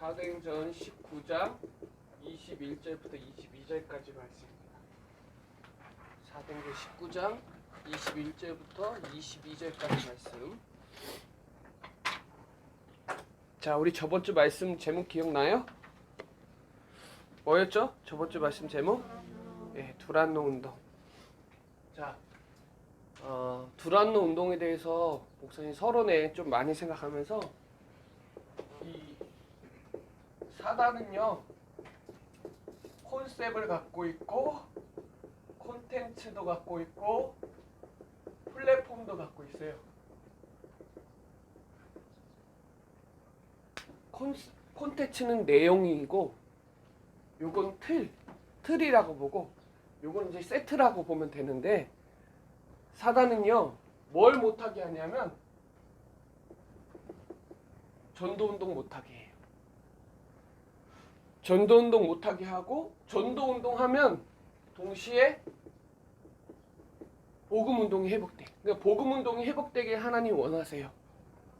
사도행전 19장 21절부터 22절까지 말씀입니다. 사도행전 19장 21절부터 22절까지 말씀. 자, 우리 저번 주 말씀 제목 기억나요? 뭐였죠? 저번 주 말씀 제목? 네, 두란노 운동. 자, 두란노 운동에 대해서 목사님 서론에 좀 많이 생각하면서 이 사단은요 콘셉트를 갖고 있고 콘텐츠도 갖고 있고 플랫폼도 갖고 있어요. 콘텐츠는 내용이고 요건 틀이라고 보고 요건 이제 세트라고 보면 되는데, 사단은요 뭘 못하게 하냐면 전도운동 못하게 해요. 전도운동 못하게 하고, 전도운동 하면 동시에 복음운동이 회복돼. 그러니까 복음운동이 회복되길 하나님 원하세요.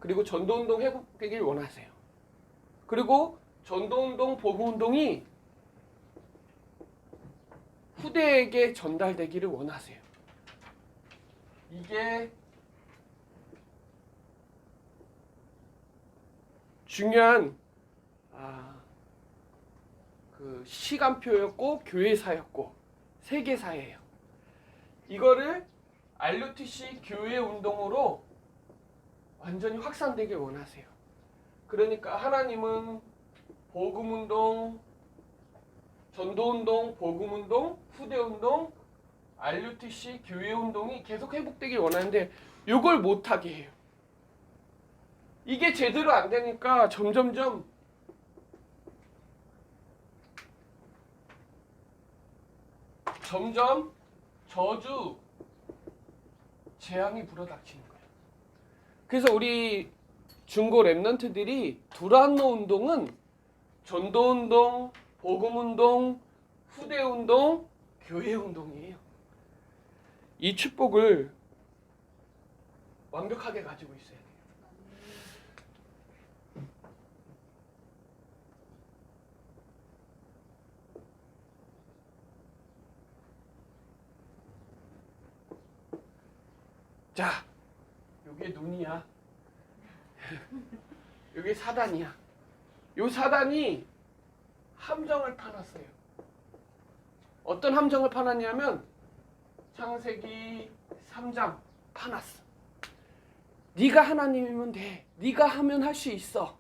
그리고 전도운동 회복되길 원하세요. 그리고 전도운동, 복음운동이 후대에게 전달되기를 원하세요. 이게 중요한 그 시간표였고 교회사였고 세계사예요. 이거를 RUTC 교회 운동으로 완전히 확산되길 원하세요. 그러니까 하나님은 복음운동, 전도운동, 복음운동, 후대운동, RUTC 교회 운동이 계속 회복되길 원하는데 이걸 못하게 해요. 이게 제대로 안 되니까 점점 저주, 재앙이 불어닥치는 거예요. 그래서 우리 중고 랩런트들이 두란노 운동은 전도운동, 복음운동, 후대운동, 교회운동이에요. 이 축복을 완벽하게 가지고 있어야 돼요. 자, 요게 눈이야. 요게 사단이야. 요 사단이 함정을 파놨어요. 어떤 함정을 파놨냐면 창세기 3장 파놨어. 네가 하나님이면 돼. 네가 하면 할 수 있어.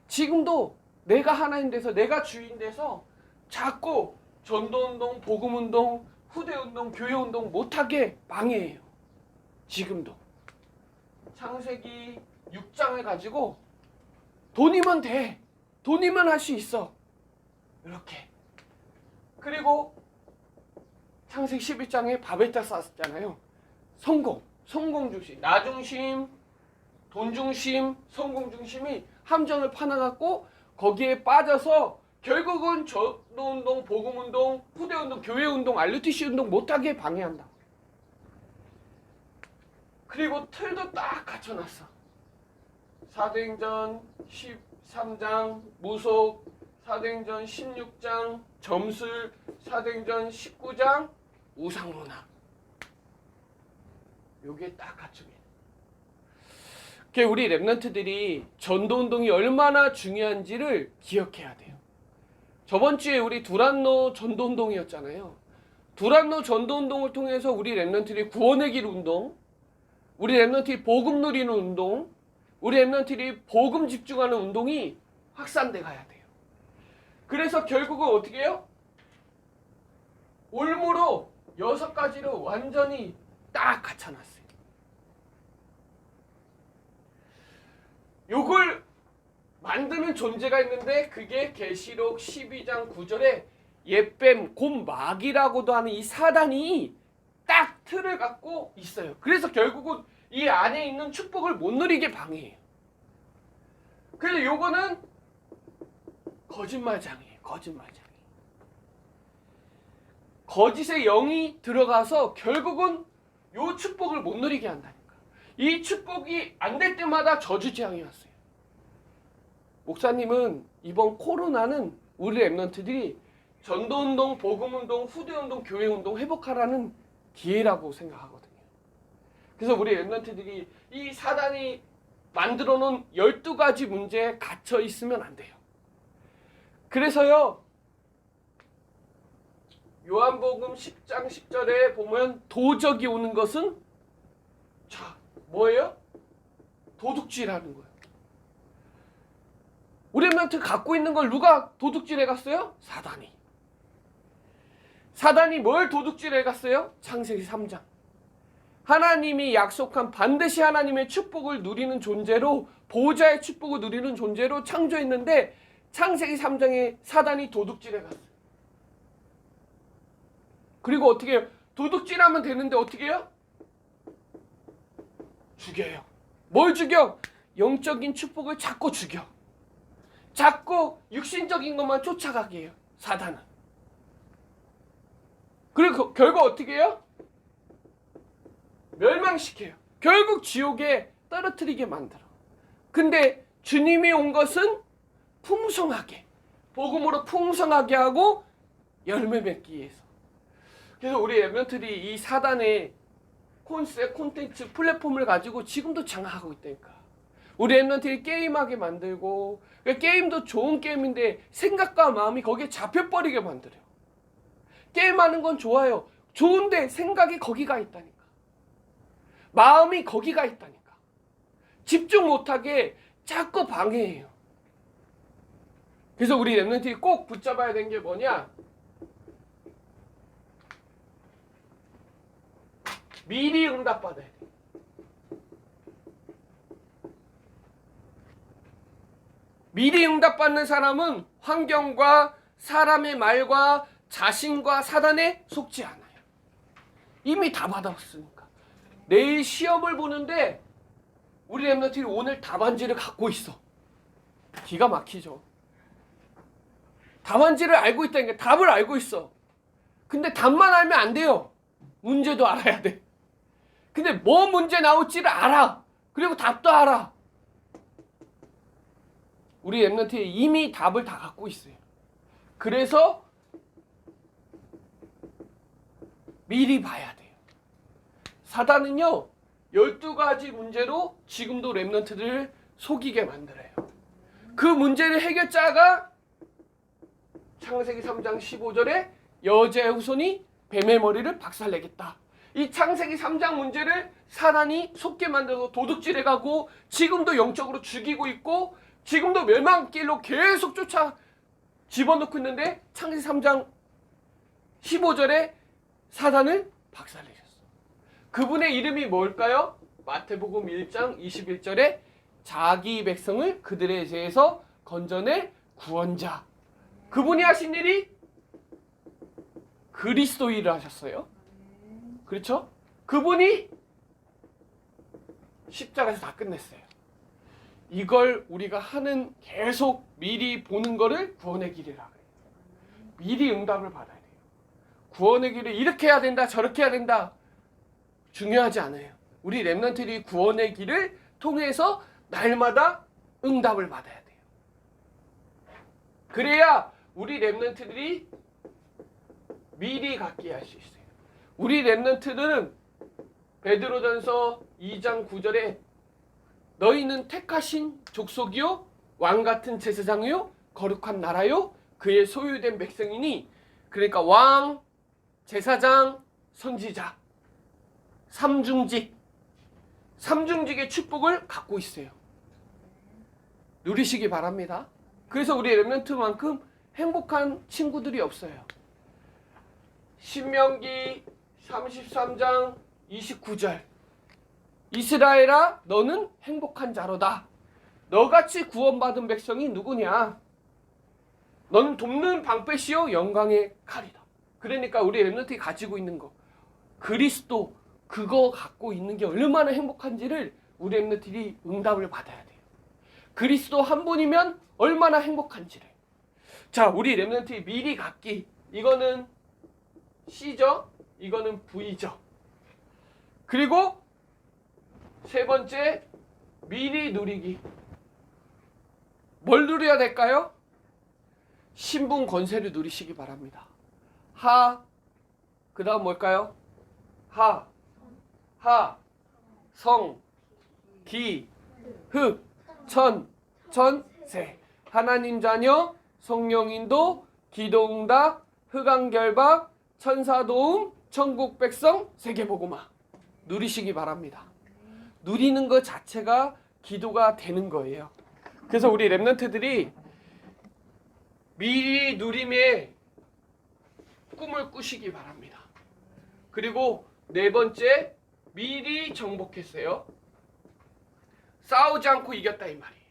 지금도 내가 하나님 돼서 내가 주인 돼서 자꾸 전도운동, 복음운동, 후대운동, 교회운동 못하게 방해해요. 지금도. 창세기 6장을 가지고 돈이면 돼. 돈이면 할 수 있어. 이렇게. 그리고 창세기 11장에 바벨탑 쌓았잖아요. 성공 중심, 나 중심, 돈 중심, 성공 중심이 함정을 파놔갖고 거기에 빠져서 결국은 전도운동, 복음운동, 후대운동, 교회운동, RUTC 운동 못하게 방해한다. 그리고 틀도 딱 갖춰놨어. 사도행전 13장 무속, 사도행전 16장 점술, 사도행전 19장 우상문화. 요게 딱 갖추게. 우리 랩런트들이 전도운동이 얼마나 중요한지를 기억해야 돼요. 저번 주에 우리 두란노 전도운동이었잖아요. 두란노 전도운동을 통해서 우리 랩런트들이 구원의 길 운동, 우리 랩런트들이 복음 누리는 운동, 우리 랩런트들이 복음 집중하는 운동이 확산돼 가야 돼요. 그래서 결국은 어떻게 해요? 올무로 6가지로 완전히 딱 갖춰놨어요. 요걸 만드는 존재가 있는데 그게 계시록 12장 9절에 옛뱀 곧 마귀라고도 하는 이 사단이 딱 틀을 갖고 있어요. 그래서 결국은 이 안에 있는 축복을 못 누리게 방해해요. 그래서 요거는 거짓말장이에요. 거짓의 영이 들어가서 결국은 요 축복을 못 누리게 한다니까. 이 축복이 안 될 때마다 저주재앙이 왔어요. 목사님은 이번 코로나는 우리 랩런트들이 전도운동, 복음운동, 후대운동, 교회운동 회복하라는 기회라고 생각하거든요. 그래서 우리 랩런트들이 이 사단이 만들어 놓은 12가지 문제에 갇혀 있으면 안 돼요. 그래서요, 요한복음 10장 10절에 보면 도적이 오는 것은 자, 뭐예요? 도둑질하는 거예요. 우리 랩런트 갖고 있는 걸 누가 도둑질해 갔어요? 사단이. 사단이 뭘 도둑질해 갔어요? 창세기 3장. 하나님이 약속한 반드시 하나님의 축복을 누리는 존재로, 보호자의 축복을 누리는 존재로 창조했는데 창세기 3장에 사단이 도둑질해 갔어요. 그리고 어떻게 해요? 도둑질하면 되는데 어떻게 해요? 죽여요. 뭘 죽여? 영적인 축복을 자꾸 죽여. 자꾸 육신적인 것만 쫓아가게 해요. 사단은. 그리고 결국 어떻게 해요? 멸망시켜요. 결국 지옥에 떨어뜨리게 만들어. 근데 주님이 온 것은 풍성하게, 복음으로 풍성하게 하고 열매 맺기 위해서. 그래서 우리 랩런트들이 이 사단의 콘셉트, 콘텐츠, 플랫폼을 가지고 지금도 장악하고 있다니까. 우리 랩런트들이 게임하게 만들고, 게임도 좋은 게임인데 생각과 마음이 거기에 잡혀버리게 만들어요. 게임하는 건 좋아요. 좋은데 생각이 거기가 있다니까. 마음이 거기가 있다니까. 집중 못하게 자꾸 방해해요. 그래서 우리 랩런트들이 꼭 붙잡아야 되는 게 뭐냐? 미리 응답받아야 돼. 미리 응답받는 사람은 환경과 사람의 말과 자신과 사단에 속지 않아요. 이미 다 받았으니까. 내일 시험을 보는데 우리 랩런트들이 오늘 답안지를 갖고 있어. 기가 막히죠. 답안지를 알고 있다니까. 답을 알고 있어. 근데 답만 알면 안 돼요. 문제도 알아야 돼. 근데 뭐 문제 나올지를 알아. 그리고 답도 알아. 우리 랩런트에 이미 답을 다 갖고 있어요. 그래서 미리 봐야 돼요. 사단은요, 12가지 문제로 지금도 랩런트들을 속이게 만들어요. 그 문제를 해결자가 창세기 3장 15절에 여자의 후손이 뱀의 머리를 박살내겠다. 이 창세기 3장 문제를 사단이 속게 만들어서 도둑질해가고 지금도 영적으로 죽이고 있고 지금도 멸망길로 계속 쫓아 집어넣고 있는데 창세기 3장 15절에 사단을 박살내셨어. 그분의 이름이 뭘까요? 마태복음 1장 21절에 자기 백성을 그들의 죄에서 건져낼 구원자. 그분이 하신 일이 그리스도 일을 하셨어요. 그렇죠? 그분이 십자가에서 다 끝냈어요. 이걸 우리가 하는 계속 미리 보는 거를 구원의 길이라고 해요. 미리 응답을 받아야 돼요. 구원의 길을 이렇게 해야 된다, 저렇게 해야 된다. 중요하지 않아요. 우리 랩런트들이 구원의 길을 통해서 날마다 응답을 받아야 돼요. 그래야 우리 랩런트들이 미리 갖게 할 수 있어요. 우리 랩런트들은 베드로전서 2장 9절에 너희는 택하신 족속이요 왕같은 제사장이요 거룩한 나라요 그의 소유된 백성이니, 그러니까 왕, 제사장, 선지자, 삼중직의 축복을 갖고 있어요. 누리시기 바랍니다. 그래서 우리 랩런트만큼 행복한 친구들이 없어요. 신명기 33장 29절 이스라엘아 너는 행복한 자로다. 너같이 구원받은 백성이 누구냐? 너는 돕는 방패시요 영광의 칼이다. 그러니까 우리 랩런트가 가지고 있는 거 그리스도, 그거 갖고 있는 게 얼마나 행복한지를 우리 랩런트들이 응답을 받아야 돼요. 그리스도 한 분이면 얼마나 행복한지를. 자, 우리 랩런트의 미리 갖기, 이거는 C죠? 이거는 V죠. 그리고 세 번째, 미리 누리기. 뭘 누려야 될까요? 신분 권세를 누리시기 바랍니다. 그 다음 뭘까요? 성, 기, 흑, 천세. 하나님 자녀, 성령인도, 기도응답, 흑암결박, 천사도움, 천국 백성, 세계복음화 누리시기 바랍니다. 누리는 것 자체가 기도가 되는 거예요. 그래서 우리 랩런트들이 미리 누림의 꿈을 꾸시기 바랍니다. 그리고 네 번째, 미리 정복했어요. 싸우지 않고 이겼다 이 말이에요.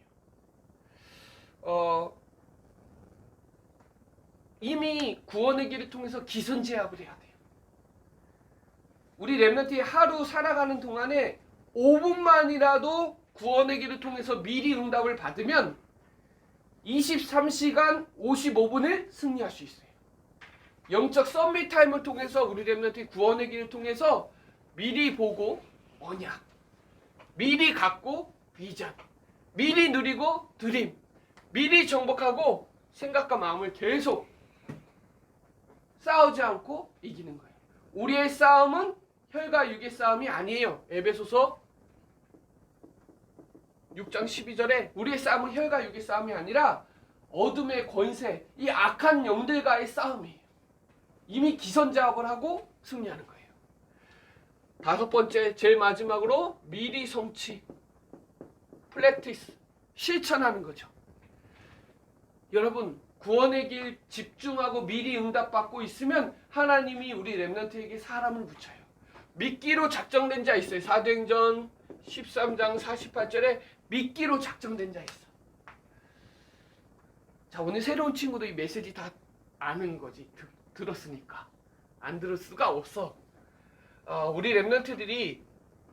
이미 구원의 길을 통해서 기선제압을 해야 돼요. 우리 랩런트의 하루 살아가는 동안에 5분만이라도 구원의 길을 통해서 미리 응답을 받으면 23시간 55분을 승리할 수 있어요. 영적 썸밋 타임을 통해서 우리 랩런트의 구원의 길을 통해서 미리 보고 언약, 미리 갖고 비전, 미리 누리고 드림, 미리 정복하고 생각과 마음을 계속 싸우지 않고 이기는 거예요. 우리의 싸움은 혈과 육의 싸움이 아니에요. 에베소서 6장 12절에 우리의 싸움은 혈과 육의 싸움이 아니라 어둠의 권세, 이 악한 영들과의 싸움이에요. 이미 기선제압을 하고 승리하는 거예요. 다섯 번째, 제일 마지막으로 미리 성취, 프랙티스, 실천하는 거죠. 여러분, 구원의 길 집중하고 미리 응답받고 있으면 하나님이 우리 랩런트에게 사람을 붙여요. 미끼로 작정된 자 있어요. 사도행전 13장 48절에 미끼로 작정된 자 있어. 자, 오늘 새로운 친구도 이 메시지 다 아는 거지. 들었으니까. 안 들을 수가 없어. 우리 랩런트들이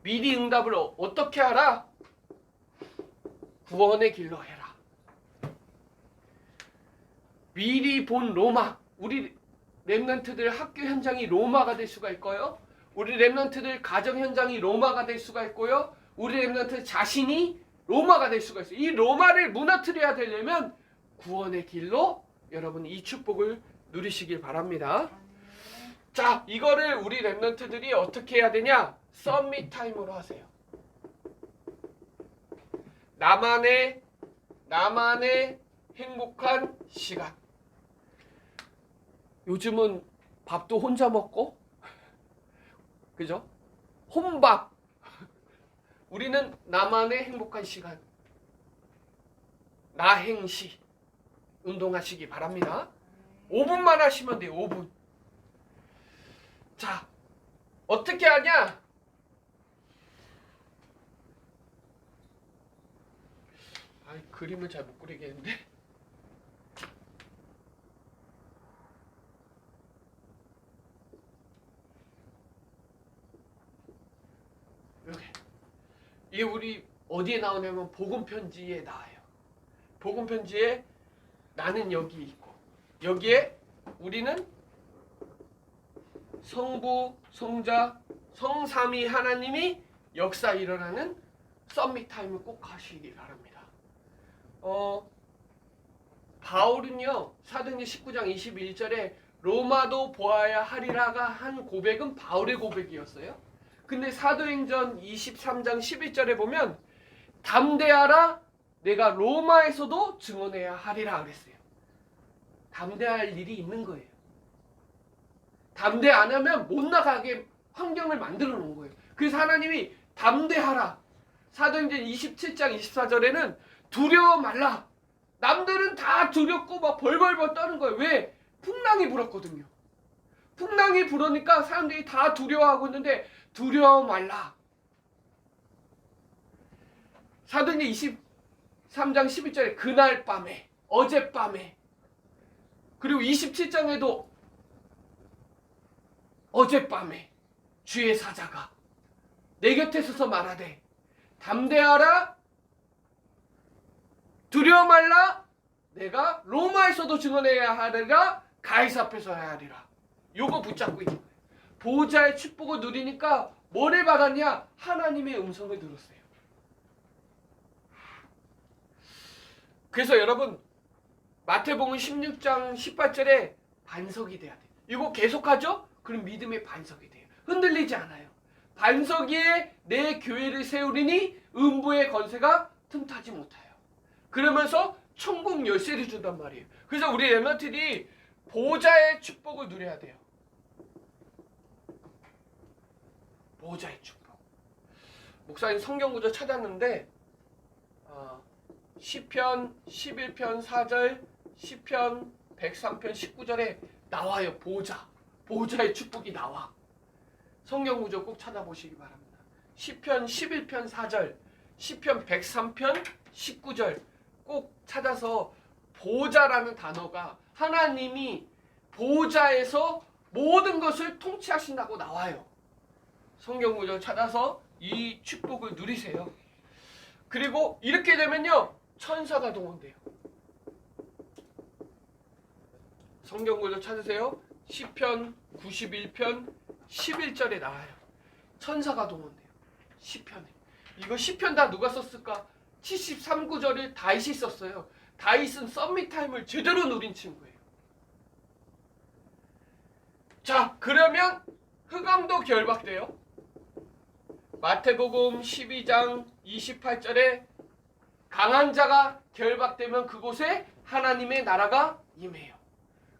미리 응답을 어떻게 하라? 구원의 길로 해라. 미리 본 로마. 우리 랩런트들 학교 현장이 로마가 될 수가 있고요. 우리 랩런트들 가정 현장이 로마가 될 수가 있고요. 우리 랩런트 자신이 로마가 될 수가 있어요. 이 로마를 무너뜨려야 되려면 구원의 길로 여러분 이 축복을 누리시길 바랍니다. 자, 이거를 우리 랩런트들이 어떻게 해야 되냐? 썸밋 타임으로 하세요. 나만의 행복한 시간. 요즘은 밥도 혼자 먹고, 그죠? 혼밥. 우리는 나만의 행복한 시간. 나행시. 운동하시기 바랍니다. 5분만 하시면 돼요. 5분. 자, 어떻게 하냐? 그림을 잘 못 그리겠는데. 여기. 이게 우리 어디에 나오냐면 복음 편지에 나와요. 복음 편지에 나는 여기 있고 여기에 우리는 성부, 성자, 성삼위 하나님이 역사 일어나는 썸밋 타임을 꼭 하시기 바랍니다. 바울은요, 사도행전 19장 21절에 로마도 보아야 하리라가 한 고백은 바울의 고백이었어요. 근데 사도행전 23장 11절에 보면 담대하라, 내가 로마에서도 증언해야 하리라 그랬어요. 담대할 일이 있는 거예요. 담대 안 하면 못 나가게 환경을 만들어 놓은 거예요. 그래서 하나님이 담대하라. 사도행전 27장 24절에는 두려워 말라. 남들은 다 두렵고 막 벌벌벌 떠는 거예요. 왜? 풍랑이 불었거든요. 풍랑이 불으니까 사람들이 다 두려워하고 있는데 두려워 말라. 사도행전 23장 11절에 그날 밤에, 어젯밤에, 그리고 27장에도 어젯밤에 주의 사자가 내 곁에 서서 말하되 담대하라, 두려워 말라, 내가 로마에서도 증언해야 하리라, 가이사 앞에서 해야 하리라. 요거 붙잡고 있는 거예요. 보호자의 축복을 누리니까 뭐를 받았냐? 하나님의 음성을 들었어요. 그래서 여러분 마태복음 16장 18절에 반석이 돼야 돼요. 이거 계속하죠? 그럼 믿음의 반석이 돼요. 흔들리지 않아요. 반석 위에 내 교회를 세우리니 음부의 권세가 틈타지 못하여. 그러면서 천국 열쇠를 준단 말이에요. 그래서 우리 렘넌트들이 보좌의 축복을 누려야 돼요. 보좌의 축복. 목사님 성경 구절 찾았는데 시편 11편 4절, 시편 103편 19절에 나와요. 보좌의 축복이 나와. 성경 구절 꼭 찾아보시기 바랍니다. 시편 11편 4절, 시편 103편 19절 꼭 찾아서 보좌라는 단어가 하나님이 보좌에서 모든 것을 통치하신다고 나와요. 성경 구절 찾아서 이 축복을 누리세요. 그리고 이렇게 되면요, 천사가 동원돼요. 성경 구절 찾으세요. 시편 91편 11절에 나와요. 천사가 동원돼요. 시편에. 이거 시편 다 누가 썼을까? 73구절을 다윗이 썼어요. 다윗은 썸밋타임을 제대로 누린 친구예요. 자, 그러면 흑암도 결박돼요. 마태복음 12장 28절에 강한 자가 결박되면 그곳에 하나님의 나라가 임해요.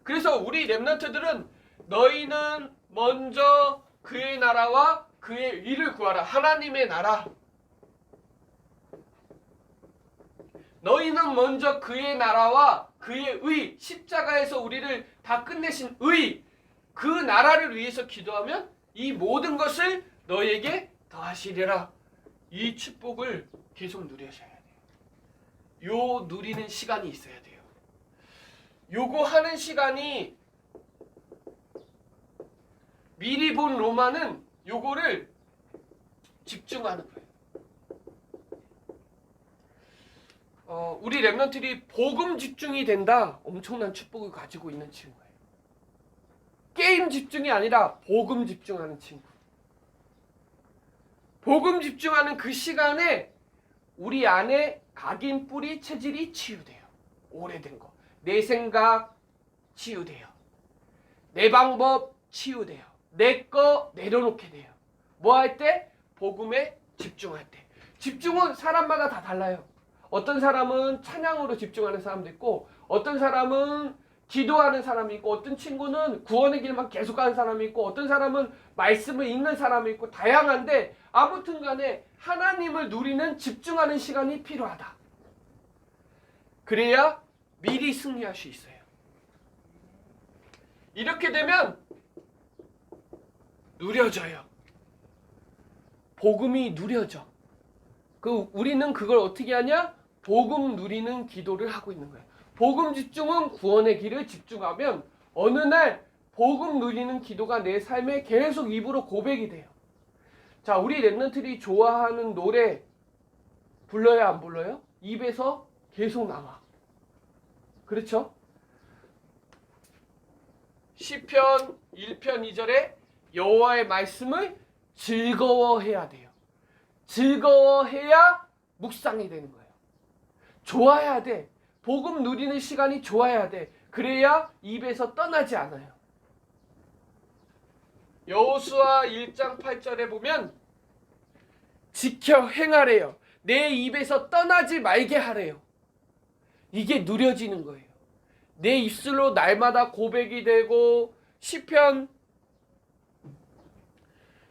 그래서 우리 렘넌트들은 너희는 먼저 그의 나라와 그의 의를 구하라. 하나님의 나라. 너희는 먼저 그의 나라와 그의 의, 십자가에서 우리를 다 끝내신 의, 그 나라를 위해서 기도하면 이 모든 것을 너희에게 더하시리라. 이 축복을 계속 누리셔야 돼요. 요 누리는 시간이 있어야 돼요. 요거 하는 시간이 미리 본 로마는 요거를 집중하는 거예요. 우리 렘넌트들이 복음 집중이 된다. 엄청난 축복을 가지고 있는 친구예요. 게임 집중이 아니라 복음 집중하는 친구. 복음 집중하는 그 시간에 우리 안에 각인 뿌리 체질이 치유돼요. 오래된 거. 내 생각 치유돼요. 내 방법 치유돼요. 내 거 내려놓게 돼요. 뭐 할 때? 복음에 집중할 때. 집중은 사람마다 다 달라요. 어떤 사람은 찬양으로 집중하는 사람도 있고, 어떤 사람은 기도하는 사람이 있고, 어떤 친구는 구원의 길만 계속 가는 사람이 있고, 어떤 사람은 말씀을 읽는 사람이 있고, 다양한데 아무튼 간에 하나님을 누리는 집중하는 시간이 필요하다. 그래야 미리 승리할 수 있어요. 이렇게 되면 누려져요. 복음이 누려져. 우리는 그걸 어떻게 하냐? 복음 누리는 기도를 하고 있는 거예요. 복음 집중은 구원의 길을 집중하면 어느 날 복음 누리는 기도가 내 삶에 계속 입으로 고백이 돼요. 자, 우리 렘넌트들이 좋아하는 노래 불러야 안 불러요? 입에서 계속 나와. 그렇죠? 시편 1편 2절에 여호와의 말씀을 즐거워해야 돼요. 즐거워해야 묵상이 되는 거예요. 좋아야 돼. 복음 누리는 시간이 좋아야 돼. 그래야 입에서 떠나지 않아요. 여호수아 1장 8절에 보면 지켜 행하래요. 내 입에서 떠나지 말게 하래요. 이게 누려지는 거예요. 내 입술로 날마다 고백이 되고, 시편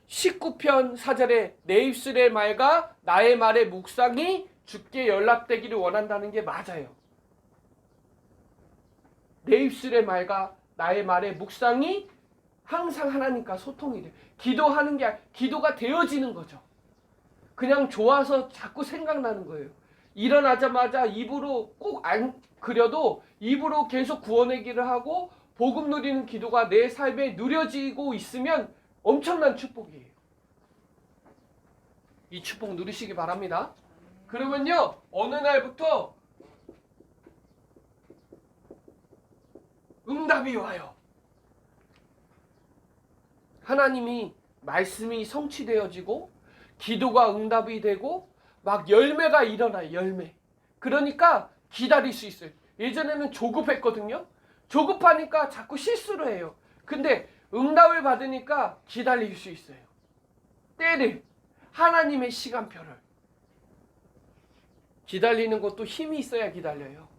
19편 4절에 내 입술의 말과 나의 말의 묵상이 주께 연락되기를 원한다는 게 맞아요. 내 입술의 말과 나의 말의 묵상이 항상 하나님과 소통이 돼요. 기도하는 게 기도가 되어지는 거죠. 그냥 좋아서 자꾸 생각나는 거예요. 일어나자마자 입으로 꼭 안 그려도 입으로 계속 구원의 길을 하고 복음 누리는 기도가 내 삶에 누려지고 있으면 엄청난 축복이에요. 이 축복 누리시기 바랍니다. 그러면요, 어느 날부터 응답이 와요. 하나님이 말씀이 성취되어지고 기도가 응답이 되고 막 열매가 일어나요. 열매. 그러니까 기다릴 수 있어요. 예전에는 조급했거든요. 조급하니까 자꾸 실수를 해요. 근데 응답을 받으니까 기다릴 수 있어요. 때를, 하나님의 시간표를. 기다리는 것도 힘이 있어야 기다려요.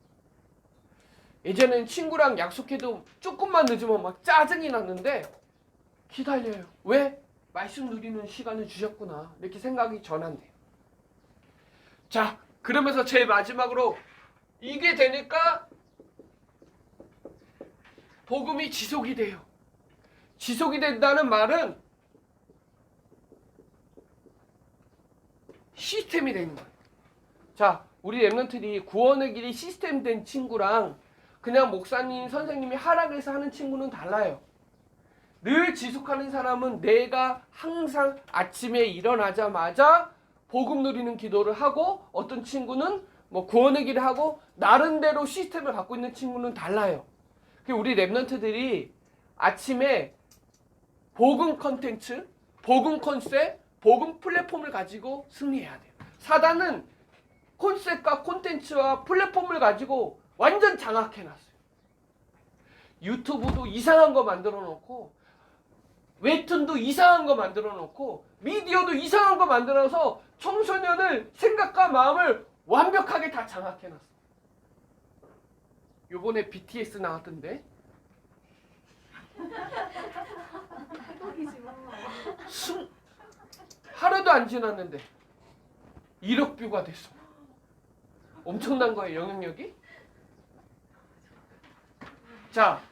예전엔 친구랑 약속해도 조금만 늦으면 막 짜증이 났는데 기다려요. 왜? 말씀 누리는 시간을 주셨구나. 이렇게 생각이 전환돼요. 자, 그러면서 제일 마지막으로 이게 되니까 복음이 지속이 돼요. 지속이 된다는 말은 시스템이 되는 거예요. 자, 우리 랩런트들이 구원의 길이 시스템된 친구랑 그냥 목사님, 선생님이 하락해서 하는 친구는 달라요. 늘 지속하는 사람은 내가 항상 아침에 일어나자마자 복음 누리는 기도를 하고, 어떤 친구는 뭐 구원의 길을 하고, 나름대로 시스템을 갖고 있는 친구는 달라요. 우리 랩런트들이 아침에 복음 컨텐츠, 복음 컨셉, 복음 플랫폼을 가지고 승리해야 돼요. 사단은 컨셉과 콘텐츠와 플랫폼을 가지고 완전 장악해놨어요. 유튜브도 이상한 거 만들어 놓고, 웹툰도 이상한 거 만들어 놓고, 미디어도 이상한 거 만들어서 청소년을 생각과 마음을 완벽하게 다 장악해놨어. 요번에 BTS 나왔던데 하루도 안 지났는데 1억 뷰가 됐어. 엄청난 거예요, 영향력이. 자,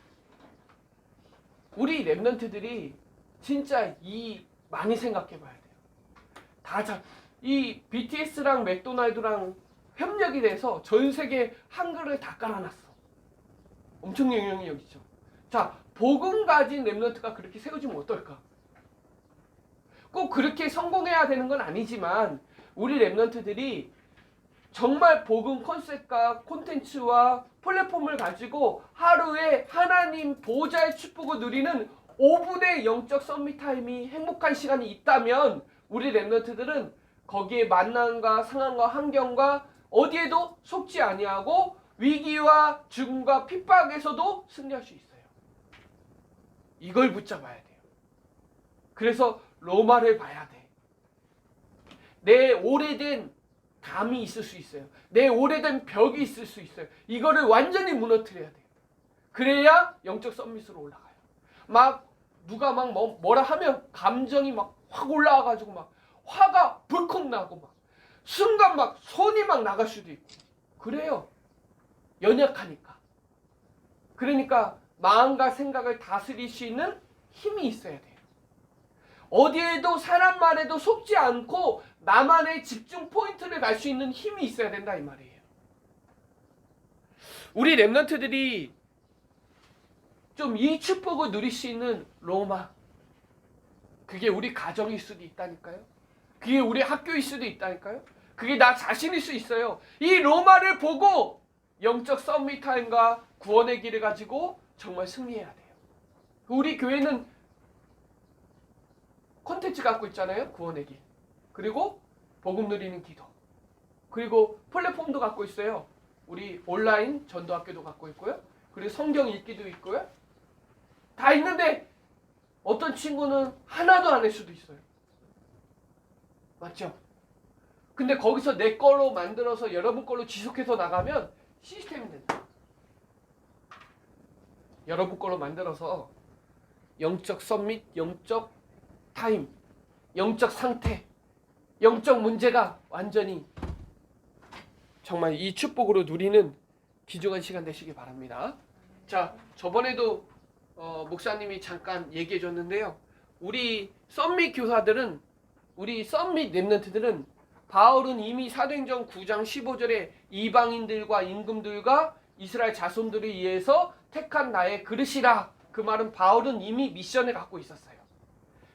우리 랩런트들이 진짜 많이 생각해 봐야 돼요. 이 BTS랑 맥도날드랑 협력이 돼서 전 세계 한글을 다 깔아놨어. 엄청 영향력이죠. 자, 복음 가진 랩런트가 그렇게 세워지면 어떨까? 꼭 그렇게 성공해야 되는 건 아니지만 우리 랩런트들이 정말 복음 컨셉과 콘텐츠와 플랫폼을 가지고 하루에 하나님 보좌의 축복을 누리는 5분의 영적 썸밋 타임이 행복한 시간이 있다면 우리 랩런트들은 거기에 만남과 상황과 환경과 어디에도 속지 아니하고 위기와 죽음과 핍박에서도 승리할 수 있어요. 이걸 붙잡아야 돼요. 그래서 로마를 봐야 돼. 내 오래된 감이 있을 수 있어요. 내 오래된 벽이 있을 수 있어요. 이거를 완전히 무너뜨려야 돼요. 그래야 영적 썸밋으로 올라가요. 막 누가 막 뭐라 하면 감정이 막 확 올라와가지고 막 화가 불컥 나고 막 순간 막 손이 막 나갈 수도 있고 그래요. 연약하니까. 그러니까 마음과 생각을 다스릴 수 있는 힘이 있어야 돼요. 어디에도 사람 말에도 속지 않고 나만의 집중 포인트를 갈 수 있는 힘이 있어야 된다 이 말이에요. 우리 랩런트들이 좀 이 축복을 누릴 수 있는 로마, 그게 우리 가정일 수도 있다니까요. 그게 우리 학교일 수도 있다니까요. 그게 나 자신일 수 있어요. 이 로마를 보고 영적 썸밋 타임과 구원의 길을 가지고 정말 승리해야 돼요. 우리 교회는 콘텐츠 갖고 있잖아요. 구원의 길. 그리고 복음 누리는 기도. 그리고 플랫폼도 갖고 있어요. 우리 온라인 전도학교도 갖고 있고요. 그리고 성경 읽기도 있고요. 다 있는데 어떤 친구는 하나도 안 할 수도 있어요. 맞죠? 근데 거기서 내 걸로 만들어서 여러분 걸로 지속해서 나가면 시스템이 된다. 여러분 걸로 만들어서 영적 썸밋, 영적 타임, 영적 상태, 영적 문제가 완전히 정말 이 축복으로 누리는 귀중한 시간 되시기 바랍니다. 자, 저번에도 목사님이 잠깐 얘기해 줬는데요. 우리 썸밋 교사들은, 우리 썸밋 랩런트들은 바울은 이미 사도행전 9장 15절에 이방인들과 임금들과 이스라엘 자손들을 위해서 택한 나의 그릇이라. 그 말은 바울은 이미 미션을 갖고 있었어요.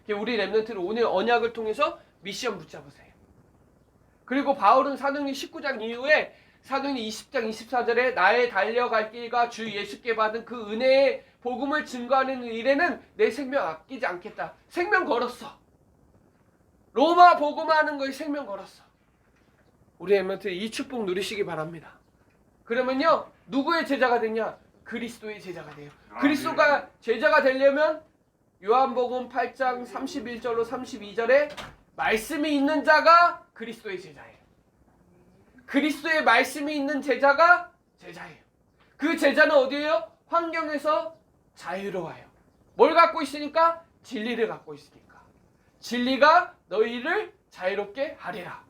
우리 랩런트를 오늘 언약을 통해서 미션 붙잡으세요. 그리고 바울은 사도행전 19장 이후에 사도행전 20장 24절에 나의 달려갈 길과 주 예수께 받은 그 은혜의 복음을 증거하는 일에는 내 생명 아끼지 않겠다. 생명 걸었어. 로마 복음하는 거에 생명 걸었어. 우리 랩런트 이 축복 누리시기 바랍니다. 그러면요 누구의 제자가 되냐? 그리스도의 제자가 돼요. 그리스도가 제자가 되려면 요한복음 8장 31절로 32절에 말씀이 있는 자가 그리스도의 제자예요. 그리스도의 말씀이 있는 제자가 제자예요. 그 제자는 어디예요? 환경에서 자유로워요. 뭘 갖고 있으니까? 진리를 갖고 있으니까. 진리가 너희를 자유롭게 하리라.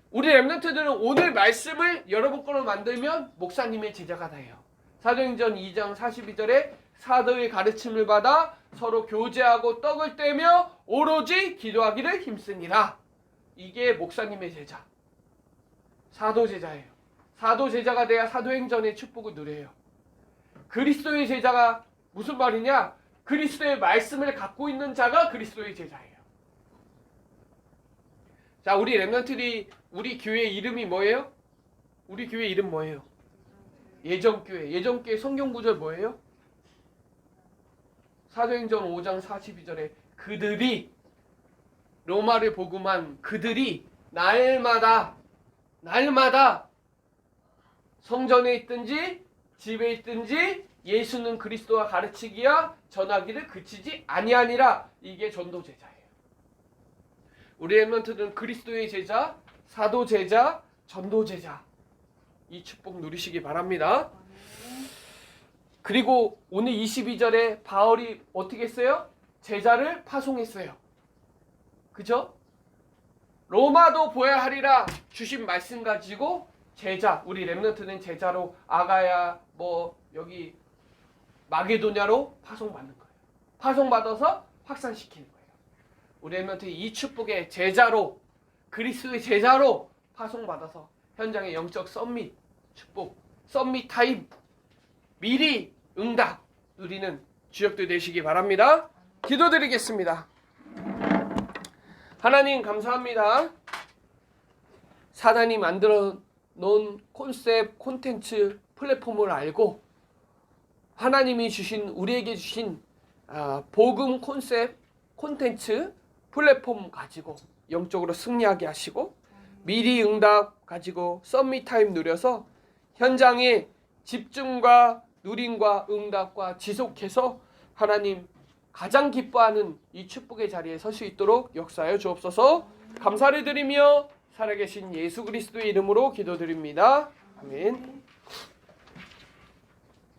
우리 렘넌트들은 오늘 말씀을 여러분 걸로 만들면 목사님의 제자가 돼요. 사도행전 2장 42절에 사도의 가르침을 받아 서로 교제하고 떡을 떼며 오로지 기도하기를 힘쓰니라. 이게 목사님의 제자. 사도 제자예요. 사도 제자가 돼야 사도행전의 축복을 누려요. 그리스도의 제자가 무슨 말이냐? 그리스도의 말씀을 갖고 있는 자가 그리스도의 제자예요. 자, 우리 렘넌트들이 우리 교회 이름이 뭐예요? 우리 교회 이름 뭐예요? 예정교회. 예정교회 성경 구절 뭐예요? 사도행전 5장 42절에 그들이 로마를 복음한 그들이 날마다 성전에 있든지 집에 있든지 예수는 그리스도와 가르치기야 전하기를 그치지 아니하니라. 이게 전도 제자예요. 우리 렘넌트들은 그리스도의 제자, 사도 제자, 전도 제자 이 축복 누리시기 바랍니다. 그리고 오늘 22절에 바울이 어떻게 했어요? 제자를 파송했어요. 그죠? 로마도 보야 하리라 주신 말씀 가지고 제자, 우리 렘넌트는 제자로 아가야 여기 마게도냐로 파송받는 거예요. 파송받아서 확산시키는 거예요. 우리 렘넌트 이 축복의 제자로 그리스도의 제자로 파송받아서 현장의 영적 썸밋 축복, 썸밋 타임 미리 응답 누리는 주역들 되시기 바랍니다. 기도드리겠습니다. 하나님 감사합니다. 사단이 만들어 놓은 콘셉트, 콘텐츠, 플랫폼을 알고 하나님이 주신 우리에게 주신 복음 콘셉트, 콘텐츠, 플랫폼 가지고 영적으로 승리하게 하시고 미리 응답 가지고 썸밋 타임 누려서 현장에 집중과 누림과 응답과 지속해서 하나님 가장 기뻐하는 이 축복의 자리에 설 수 있도록 역사하여 주옵소서. 감사를 드리며 살아계신 예수 그리스도의 이름으로 기도드립니다. 아멘.